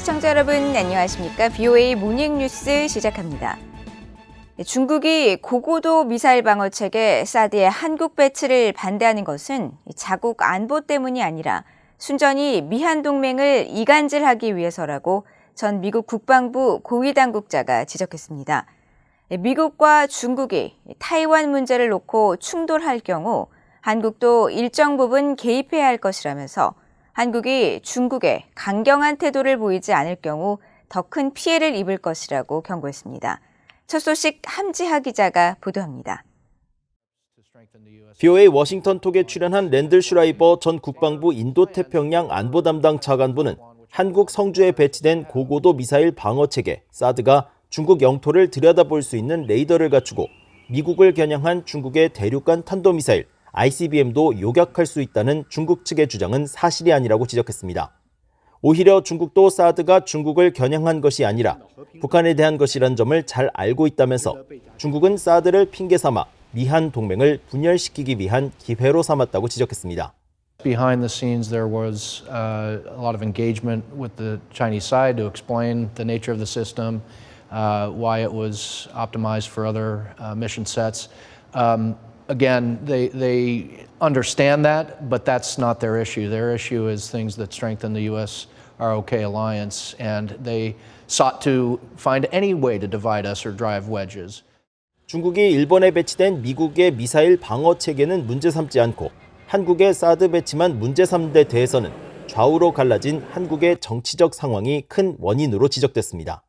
시청자 여러분 안녕하십니까? BOA 모닝뉴스 시작합니다. 중국이 고고도 미사일 방어 체계 사드의 한국 배치를 반대하는 것은 자국 안보 때문이 아니라 순전히 미한 동맹을 이간질하기 위해서라고 전 미국 국방부 고위 당국자가 지적했습니다. 미국과 중국이 타이완 문제를 놓고 충돌할 경우 한국도 일정 부분 개입해야 할 것이라면서 한국이 중국에 강경한 태도를 보이지 않을 경우 더 큰 피해를 입을 것이라고 경고했습니다. 첫 소식 함지하 기자가 보도합니다. BOA 워싱턴 톡에 출연한 랜들 슈라이버 전 국방부 인도태평양 안보 담당 차관보는 한국 성주에 배치된 고고도 미사일 방어 체계 사드가 중국 영토를 들여다볼 수 있는 레이더를 갖추고 미국을 겨냥한 중국의 대륙간 탄도미사일 ICBM도 요격할 수 있다는 중국 측의 주장은 사실이 아니라고 지적했습니다. 오히려 중국도 사드가 중국을 겨냥한 것이 아니라 북한에 대한 것이란 점을 잘 알고 있다면서 중국은 사드를 핑계 삼아 미한 동맹을 분열시키기 위한 기회로 삼았다고 지적했습니다. Behind the scenes, there was a lot of engagement with the Chinese side to explain the nature of the system, why it was optimized for other mission sets. Again, they understand that, but that's not their issue. Their issue is things that strengthen the U.S. ROK alliance, and they sought to find any way to divide us or drive wedges. 중국이 일본에 배치된 미국의 미사일 방어 체계는 문제 삼지 않고 한국의 사드 배치만 문제 삼는 데 대해서는 좌우로 갈라진 한국의 정치적 상황이 큰 원인으로 지적됐습니다.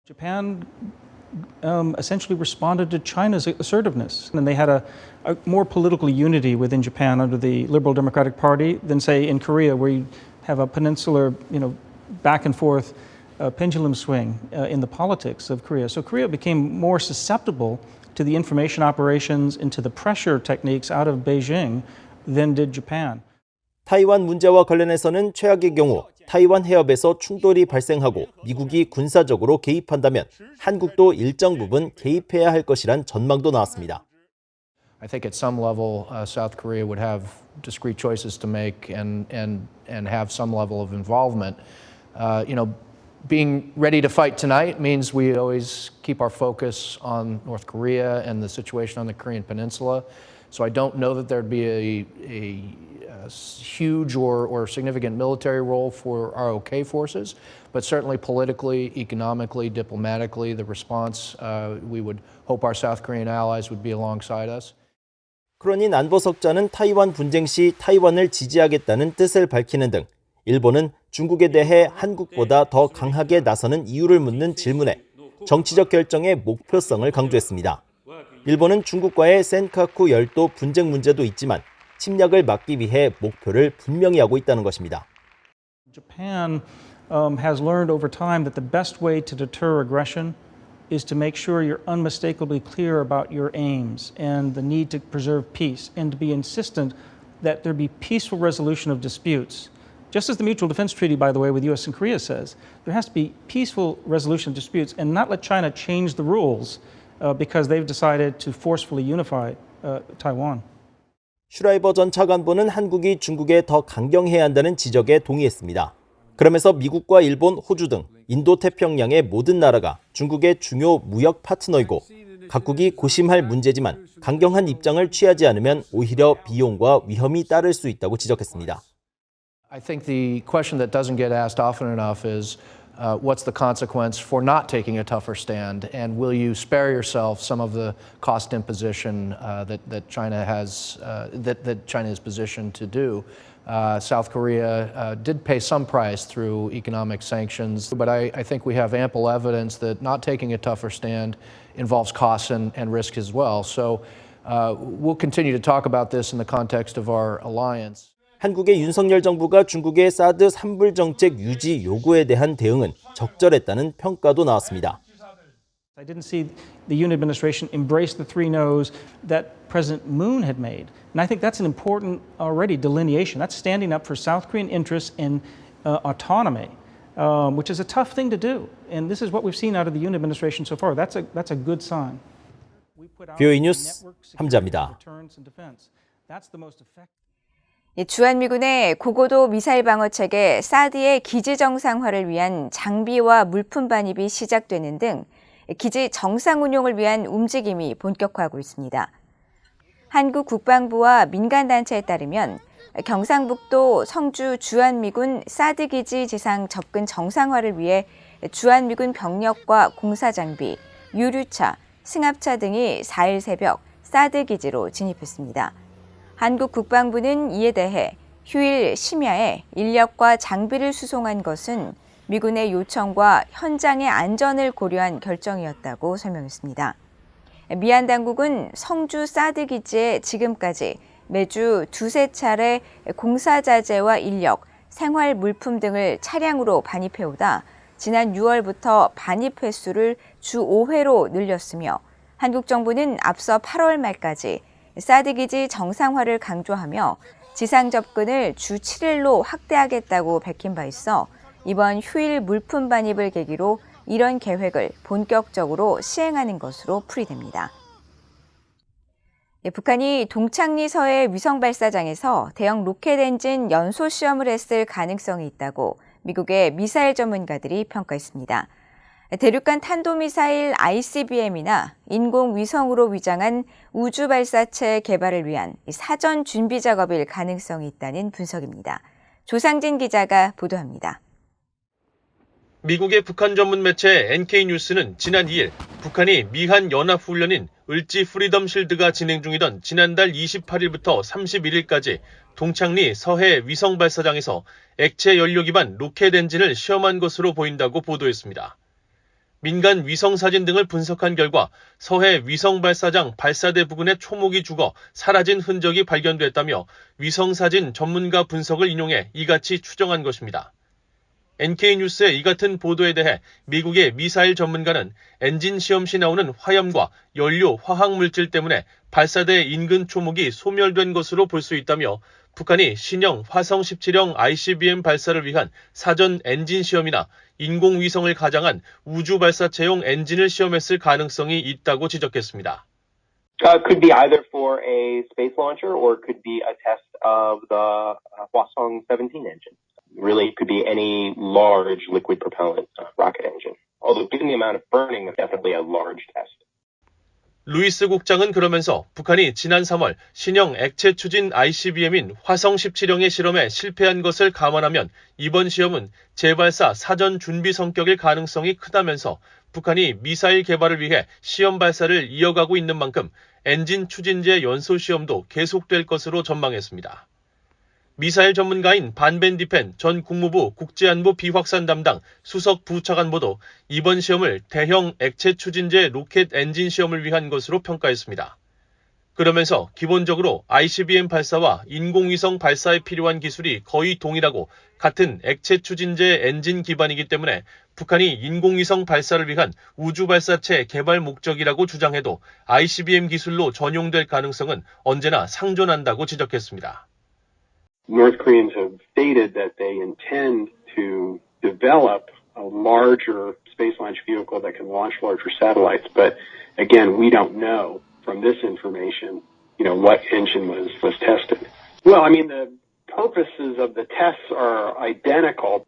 Japan essentially responded to China's assertiveness, and they had a more political unity within Japan under the Liberal Democratic Party than, say, in Korea, where you have a peninsular, back and forth pendulum swing in the politics of Korea. So Korea became more susceptible to the information operations and to the pressure techniques out of Beijing than did Japan. 타이완 문제와 관련해서는 최악의 경우 타이완 해협에서 충돌이 발생하고 미국이 군사적으로 개입한다면 한국도 일정 부분 개입해야 할 것이란 전망도 나왔습니다. I think at some level, South Korea would have discrete choices to make and have some level of involvement. Being ready to fight tonight means we always keep our focus on North Korea and the situation on the Korean Peninsula. So I don't know that there'd be a huge or significant military role for ROK forces, but certainly politically, economically, diplomatically, the response, we would hope our South Korean allies would be alongside us. 크로닌 안보석자는 타이완 분쟁 시 타이완을 지지하겠다는 뜻을 밝히는 등 일본은 중국에 대해 한국보다 더 강하게 나서는 이유를 묻는 질문에 정치적 결정의 목표성을 강조했습니다. 일본은 중국과의 센카쿠 열도 분쟁 문제도 있지만 침략을 막기 위해 목표를 분명히 하고 있다는 것입니다. Japan has learned over time that the best way to deter aggression is to make sure you're unmistakably clear about your aims and the need to preserve peace and to be insistent that there be peaceful resolution of disputes. Just as the Mutual Defense Treaty, by the way, with U.S. and Korea says, there has to be peaceful resolution of disputes and not let China change the rules because they've decided to forcefully unify Taiwan. 슈라이버 전 차관보는 한국이 중국에 더 강경해야 한다는 지적에 동의했습니다. 그러면서 미국과 일본, 호주 등 인도태평양의 모든 나라가 중국의 중요 무역 파트너이고 각국이 고심할 문제지만 강경한 입장을 취하지 않으면 오히려 비용과 위험이 따를 수 있다고 지적했습니다. I think the question that doesn't get asked often enough is what's the consequence for not taking a tougher stand, and will you spare yourself some of the cost imposition that China has that China is positioned to do? South Korea did pay some price through economic sanctions, but I think we have ample evidence that not taking a tougher stand involves costs and risk as well. So we'll continue to talk about this in the context of our alliance. 한국의 윤석열 정부가 중국의 사드 산불 정책 유지 요구에 대한 대응은 적절했다는 평가도 나왔습니다. I didn't see the Yoon administration embrace the three no's that President Moon had made. And I think that's an important already delineation. That's standing up for South Korean interests in autonomy, which is a tough thing to do. And this is what we've seen out of the Yoon administration so far. That's a good sign. BOA 뉴스 함지하입니다. 주한미군의 고고도 미사일 방어 체계 사드의 기지 정상화를 위한 장비와 물품 반입이 시작되는 등 기지 정상 운용을 위한 움직임이 본격화하고 있습니다. 한국 국방부와 민간단체에 따르면 경상북도 성주 주한미군 사드 기지 지상 접근 정상화를 위해 주한미군 병력과 공사장비, 유류차, 승합차 등이 4일 새벽 사드 기지로 진입했습니다. 한국 국방부는 이에 대해 휴일 심야에 인력과 장비를 수송한 것은 미군의 요청과 현장의 안전을 고려한 결정이었다고 설명했습니다. 미얀 당국은 성주 사드 기지에 지금까지 매주 두세 차례 공사 자재와 인력, 생활 물품 등을 차량으로 반입해오다 지난 6월부터 반입 횟수를 주 5회로 늘렸으며 한국 정부는 앞서 8월 말까지 사드 기지 정상화를 강조하며 지상 접근을 주 7일로 확대하겠다고 밝힌 바 있어 이번 휴일 물품 반입을 계기로 이런 계획을 본격적으로 시행하는 것으로 풀이됩니다. 북한이 동창리 서해 위성 발사장에서 대형 로켓 엔진 연소 시험을 했을 가능성이 있다고 미국의 미사일 전문가들이 평가했습니다. 대륙간 탄도미사일 ICBM이나 인공위성으로 위장한 우주발사체 개발을 위한 사전 준비 작업일 가능성이 있다는 분석입니다. 조상진 기자가 보도합니다. 미국의 북한 전문 매체 NK뉴스는 지난 2일 북한이 미한 연합훈련인 을지 프리덤 실드가 진행 중이던 지난달 28일부터 31일까지 동창리 서해 위성 발사장에서 액체 연료 기반 로켓 엔진을 시험한 것으로 보인다고 보도했습니다. 민간 위성 사진 등을 분석한 결과 서해 위성 발사장 발사대 부근에 초목이 죽어 사라진 흔적이 발견됐다며 위성 사진 전문가 분석을 인용해 이같이 추정한 것입니다. NK뉴스의 이 같은 보도에 대해 미국의 미사일 전문가는 엔진 시험 시 나오는 화염과 연료, 화학물질 때문에 발사대 인근 초목이 소멸된 것으로 볼 수 있다며 북한이 신형 화성 17형 ICBM 발사를 위한 사전 엔진 시험이나 인공위성을 가장한 우주 발사체용 엔진을 시험했을 가능성이 있다고 지적했습니다. Could be either for a space launcher or could be a test of the Hwasong 17 engine. Really, it could be any large liquid propellant rocket engine. Although given the amount of burning, it's definitely a large test. 루이스 국장은 그러면서 북한이 지난 3월 신형 액체 추진 ICBM인 화성 17형의 실험에 실패한 것을 감안하면 이번 시험은 재발사 사전 준비 성격일 가능성이 크다면서 북한이 미사일 개발을 위해 시험 발사를 이어가고 있는 만큼 엔진 추진제 연소 시험도 계속될 것으로 전망했습니다. 미사일 전문가인 반 벤디펜 전 국무부 국제안보 비확산 담당 수석 부차관보도 이번 시험을 대형 액체 추진제 로켓 엔진 시험을 위한 것으로 평가했습니다. 그러면서 기본적으로 ICBM 발사와 인공위성 발사에 필요한 기술이 거의 동일하고 같은 액체 추진제 엔진 기반이기 때문에 북한이 인공위성 발사를 위한 우주 발사체 개발 목적이라고 주장해도 ICBM 기술로 전용될 가능성은 언제나 상존한다고 지적했습니다. North Koreans have stated that they intend to develop a larger space launch vehicle that can launch larger satellites. But again, we don't know from this information, what engine was tested. Well, I mean, the purposes of the tests are identical.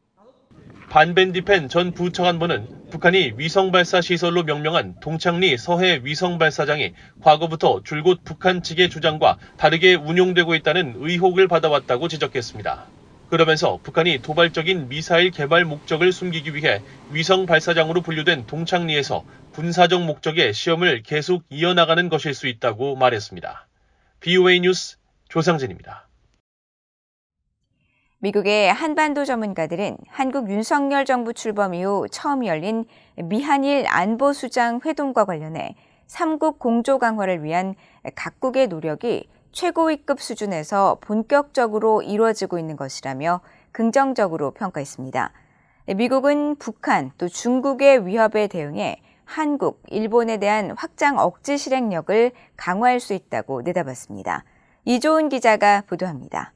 반 벤디펜 전 부차관보는 북한이 위성 발사 시설로 명명한 동창리 서해 위성 발사장이 과거부터 줄곧 북한 측의 주장과 다르게 운용되고 있다는 의혹을 받아왔다고 지적했습니다. 그러면서 북한이 도발적인 미사일 개발 목적을 숨기기 위해 위성 발사장으로 분류된 동창리에서 군사적 목적의 시험을 계속 이어나가는 것일 수 있다고 말했습니다. BOA 뉴스 조상진입니다. 미국의 한반도 전문가들은 한국 윤석열 정부 출범 이후 처음 열린 미한일 안보수장 회동과 관련해 3국 공조 강화를 위한 각국의 노력이 최고위급 수준에서 본격적으로 이루어지고 있는 것이라며 긍정적으로 평가했습니다. 미국은 북한 또 중국의 위협에 대응해 한국, 일본에 대한 확장 억제 실행력을 강화할 수 있다고 내다봤습니다. 이조은 기자가 보도합니다.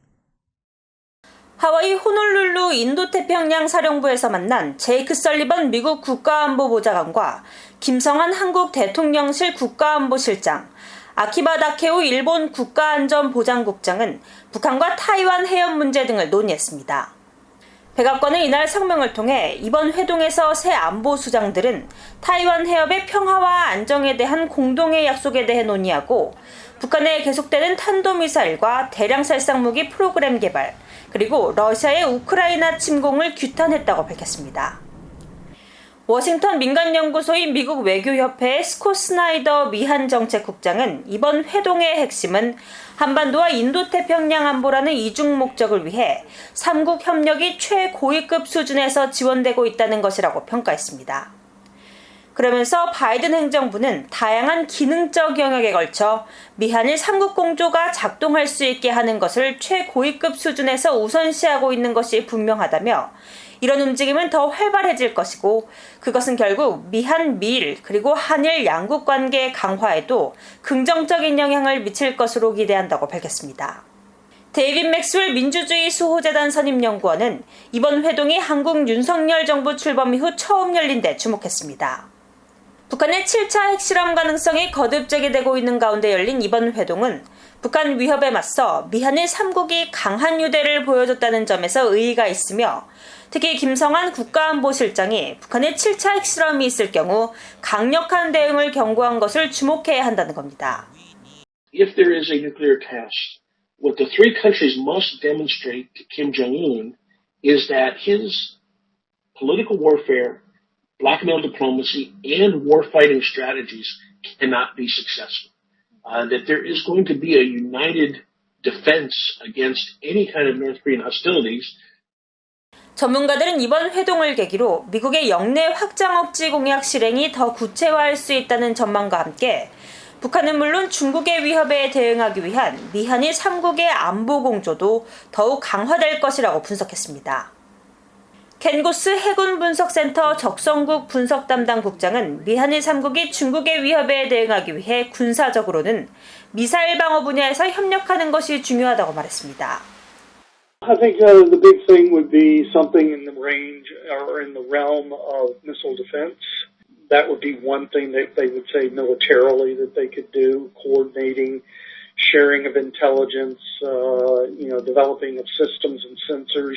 하와이 호놀룰루 인도태평양 사령부에서 만난 제이크 설리번 미국 국가안보보좌관과 김성한 한국 대통령실 국가안보실장, 아키바 다케오 일본 국가안전보장국장은 북한과 타이완 해협 문제 등을 논의했습니다. 백악관은 이날 성명을 통해 이번 회동에서 새 안보 수장들은 타이완 해협의 평화와 안정에 대한 공동의 약속에 대해 논의하고 북한의 계속되는 탄도미사일과 대량 살상무기 프로그램 개발, 그리고 러시아의 우크라이나 침공을 규탄했다고 밝혔습니다. 워싱턴 민간연구소인 미국 외교협회의 스콧 스나이더 미한정책국장은 이번 회동의 핵심은 한반도와 인도태평양 안보라는 이중 목적을 위해 3국 협력이 최고위급 수준에서 지원되고 있다는 것이라고 평가했습니다. 그러면서 바이든 행정부는 다양한 기능적 영역에 걸쳐 미한일 3국 공조가 작동할 수 있게 하는 것을 최고위급 수준에서 우선시하고 있는 것이 분명하다며 이런 움직임은 더 활발해질 것이고 그것은 결국 미한, 미일, 그리고 한일 양국 관계 강화에도 긍정적인 영향을 미칠 것으로 기대한다고 밝혔습니다. 데이빗 맥스웰 민주주의 수호재단 선임연구원은 이번 회동이 한국 윤석열 정부 출범 이후 처음 열린 데 주목했습니다. 북한의 7차 핵실험 가능성이 거듭 제기되고 있는 가운데 열린 이번 회동은 북한 위협에 맞서 미한일 3국이 강한 유대를 보여줬다는 점에서 의의가 있으며 특히 김성한 국가안보실장이 북한의 7차 핵실험이 있을 경우 강력한 대응을 경고한 것을 주목해야 한다는 겁니다. If there is a nuclear test, what the three countries must demonstrate to Kim Jong-un is that his political warfare, blackmail diplomacy, and war-fighting strategies cannot be successful. That there is going to be a united defense against any kind of North Korean hostilities. 전문가들은 이번 회동을 계기로 미국의 영내 확장 억지 공약 실행이 더 구체화할 수 있다는 전망과 함께 북한은 물론 중국의 위협에 대응하기 위한 미한일 3국의 안보 공조도 더욱 강화될 것이라고 분석했습니다. 켄 고스 해군 분석센터 적성국 분석 담당 국장은 미한일 3국이 중국의 위협에 대응하기 위해 군사적으로는 미사일 방어 분야에서 협력하는 것이 중요하다고 말했습니다. I think the big thing would be something in the range or in the realm of missile defense. That would be one thing that they would say militarily that they could do, coordinating, sharing of intelligence, developing of systems and sensors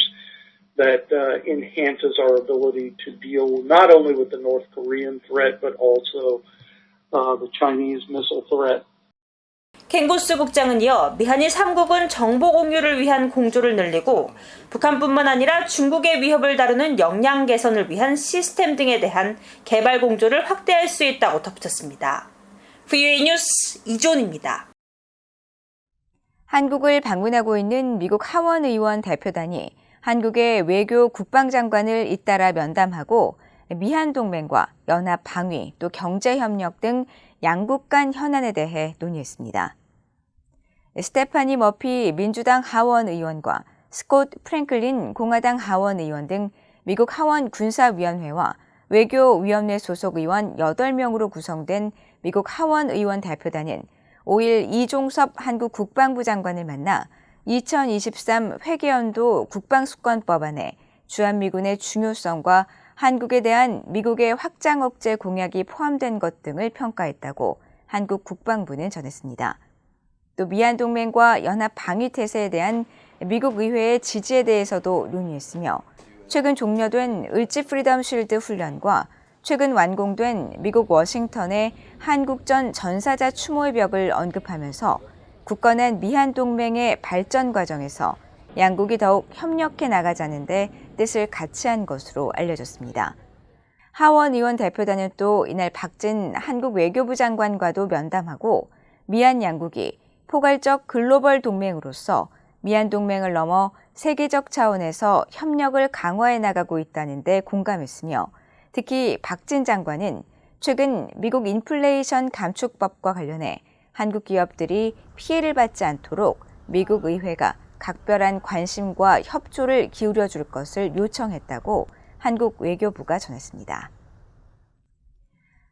that enhances our ability to deal not only with the North Korean threat, but also the Chinese missile threat. 켄 고스 국장은 이어 미한일 3국은 정보 공유를 위한 공조를 늘리고 북한뿐만 아니라 중국의 위협을 다루는 역량 개선을 위한 시스템 등에 대한 개발 공조를 확대할 수 있다고 덧붙였습니다. VOA 뉴스 이존입니다. 한국을 방문하고 있는 미국 하원 의원 대표단이 한국의 외교 국방장관을 잇따라 면담하고 미한 동맹과 연합 방위 또 경제 협력 등 양국 간 현안에 대해 논의했습니다. 스테파니 머피 민주당 하원 의원과 스콧 프랭클린 공화당 하원 의원 등 미국 하원 군사위원회와 외교위원회 소속 의원 8명으로 구성된 미국 하원 의원 대표단은 5일 이종섭 한국 국방부 장관을 만나 2023 회계연도 국방수권법안에 주한미군의 중요성과 한국에 대한 미국의 확장 억제 공약이 포함된 것 등을 평가했다고 한국 국방부는 전했습니다. 또 미한 동맹과 연합 방위 태세에 대한 미국 의회의 지지에 대해서도 논의했으며 최근 종료된 을지 프리덤 쉴드 훈련과 최근 완공된 미국 워싱턴의 한국전 전사자 추모의 벽을 언급하면서 굳건한 미한 동맹의 발전 과정에서 양국이 더욱 협력해 나가자는 데 뜻을 같이 한 것으로 알려졌습니다. 하원 의원 대표단은 또 이날 박진 한국 외교부 장관과도 면담하고 미한 양국이 포괄적 글로벌 동맹으로서 미한 동맹을 넘어 세계적 차원에서 협력을 강화해 나가고 있다는 데 공감했으며 특히 박진 장관은 최근 미국 인플레이션 감축법과 관련해 한국 기업들이 피해를 받지 않도록 미국 의회가 각별한 관심과 협조를 기울여 줄 것을 요청했다고 한국 외교부가 전했습니다.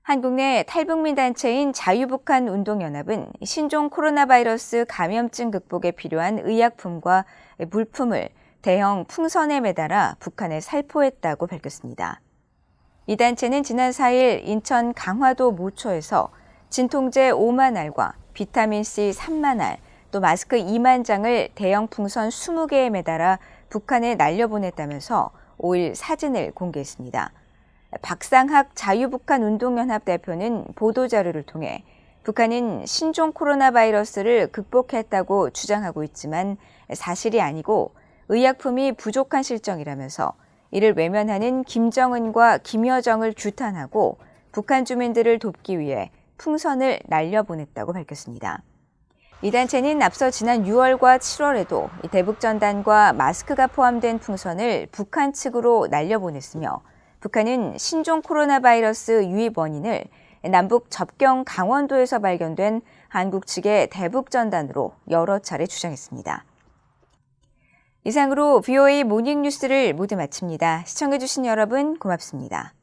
한국 내 탈북민 단체인 자유북한운동연합은 신종 코로나 바이러스 감염증 극복에 필요한 의약품과 물품을 대형 풍선에 매달아 북한에 살포했다고 밝혔습니다. 이 단체는 지난 4일 인천 강화도 모초에서 진통제 5만 알과 비타민C 3만 알, 또 마스크 2만 장을 대형 풍선 20개에 매달아 북한에 날려보냈다면서 5일 사진을 공개했습니다. 박상학 자유북한운동연합 대표는 보도자료를 통해 북한은 신종 코로나 바이러스를 극복했다고 주장하고 있지만 사실이 아니고 의약품이 부족한 실정이라면서 이를 외면하는 김정은과 김여정을 규탄하고 북한 주민들을 돕기 위해 풍선을 날려보냈다고 밝혔습니다. 이 단체는 앞서 지난 6월과 7월에도 대북전단과 마스크가 포함된 풍선을 북한 측으로 날려보냈으며 북한은 신종 코로나 바이러스 유입 원인을 남북 접경 강원도에서 발견된 한국 측의 대북전단으로 여러 차례 주장했습니다. 이상으로 VOA 모닝뉴스를 모두 마칩니다. 시청해주신 여러분 고맙습니다.